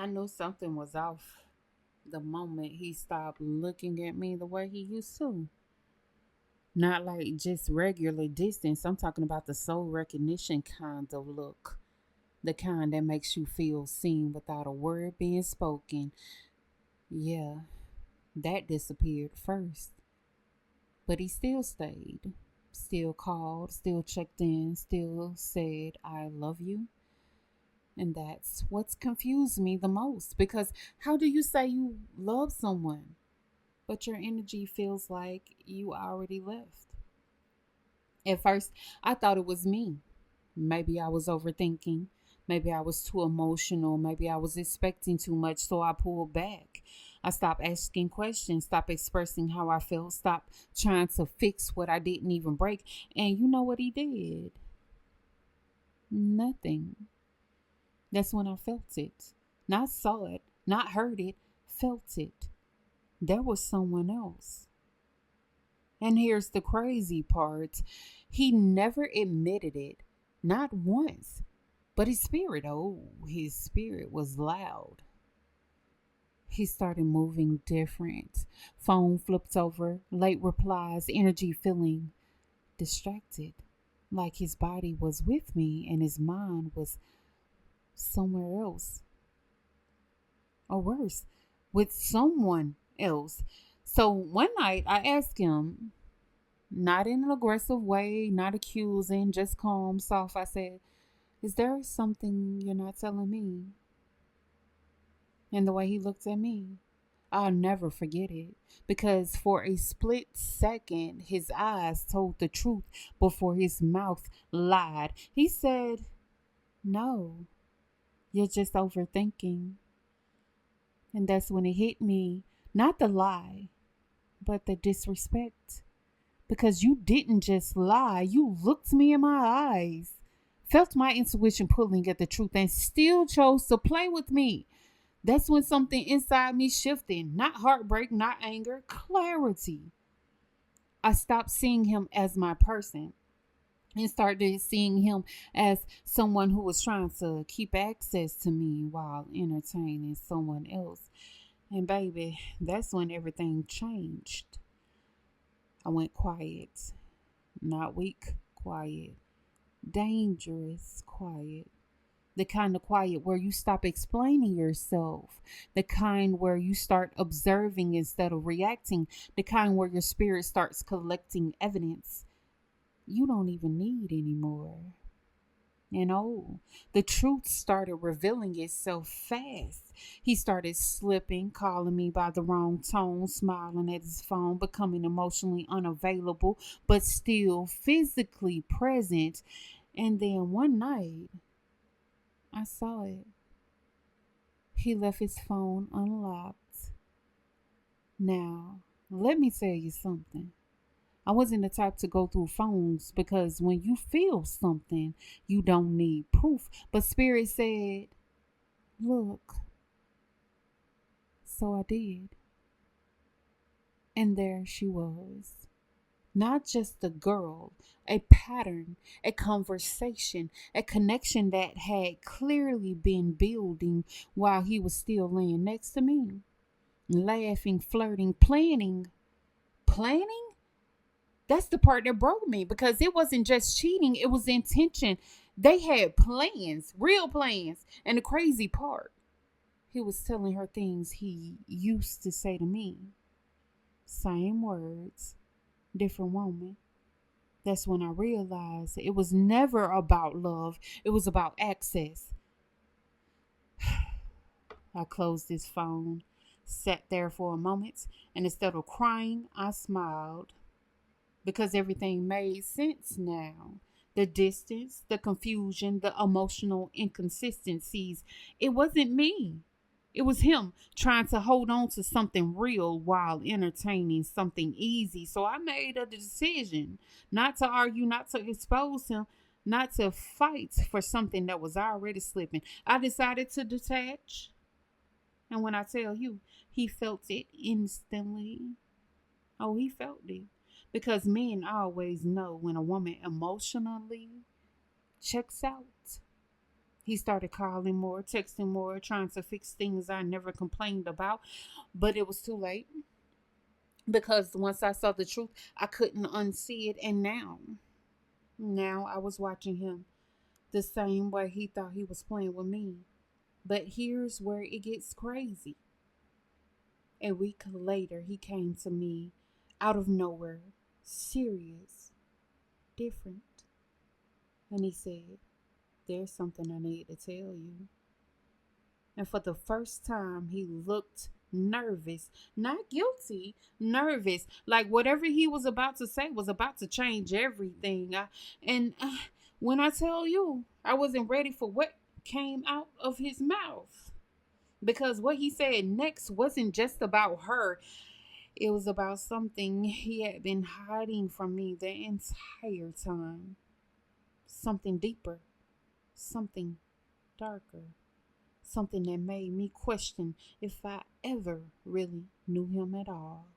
I knew something was off the moment he stopped looking at me the way he used to. Not like just regular distance. I'm talking about the soul recognition kind of look. The kind that makes you feel seen without a word being spoken. Yeah, that disappeared first. But he still stayed. Still called, still checked in, still said, I love you. And that's what's confused me the most because how do you say you love someone, but your energy feels like you already left? At first, I thought it was me. Maybe I was overthinking. Maybe I was too emotional. Maybe I was expecting too much, so I pulled back. I stopped asking questions, stopped expressing how I felt, stopped trying to fix what I didn't even break. And you know what he did? Nothing. That's when I felt it. Not saw it, not heard it, felt it. There was someone else. And here's the crazy part, he never admitted it, not once. But his spirit was loud. He started moving different. Phone flipped over, late replies, energy feeling distracted. Like his body was with me and his mind was somewhere else. Or worse, with someone else. So one night I asked him, not in an aggressive way, not accusing, just calm, soft. I said, is there something you're not telling me? And the way he looked at me, I'll never forget it. Because for a split second, his eyes told the truth before his mouth lied. He said, no, you're just overthinking. And that's when it hit me, not the lie, but the disrespect. Because you didn't just lie, you looked me in my eyes, felt my intuition pulling at the truth, and still chose to play with me. That's when something inside me shifted. Not heartbreak, not anger, clarity. I stopped seeing him as my person and started seeing him as someone who was trying to keep access to me while entertaining someone else. And baby, that's when everything changed. I went quiet, not weak, quiet, dangerous, quiet. The kind of quiet where you stop explaining yourself. The kind where you start observing instead of reacting. The kind where your spirit starts collecting evidence you don't even need anymore. And oh, the truth started revealing itself fast. He started slipping, calling me by the wrong tone, smiling at his phone, becoming emotionally unavailable, but still physically present. And then one night, I saw it. He left his phone unlocked. Now, let me tell you something. I wasn't the type to go through phones because when you feel something, you don't need proof. But Spirit said, look, so I did. And there she was. Not just a girl, a pattern, a conversation, a connection that had clearly been building while he was still laying next to me. Laughing, flirting, planning. Planning? That's the part that broke me because it wasn't just cheating, it was intention. They had plans, real plans. And the crazy part, he was telling her things he used to say to me. Same words, different woman. That's when I realized it was never about love, it was about access. I closed his phone, sat there for a moment, and instead of crying, I smiled because everything made sense now. The distance, the confusion, the emotional inconsistencies. It wasn't me. It was him trying to hold on to something real while entertaining something easy. So I made a decision not to argue, not to expose him, not to fight for something that was already slipping. I decided to detach. And when I tell you, he felt it instantly. Oh, he felt it. Because men always know when a woman emotionally checks out. He started calling more, texting more, trying to fix things I never complained about. But it was too late because once I saw the truth, I couldn't unsee it. And now I was watching him the same way he thought he was playing with me. But here's where it gets crazy. A week later, he came to me out of nowhere, serious, different. And he said, "There's something I need to tell you." And for the first time, he looked nervous, not guilty, nervous. Like whatever he was about to say was about to change everything. And when I tell you, I wasn't ready for what came out of his mouth. Because what he said next wasn't just about her, it was about something he had been hiding from me the entire time. Something deeper, something darker, something that made me question if I ever really knew him at all.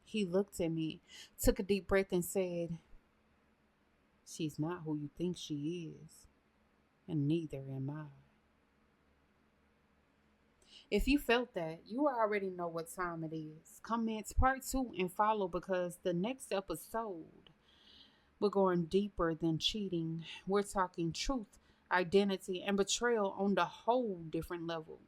He looked at me, took a deep breath, and said, "She's not who you think she is, and neither am I." If you felt that, you already know what time it is. Comments part 2 and follow because the next episode, we're going deeper than cheating. We're talking truth, identity, and betrayal on the whole different level.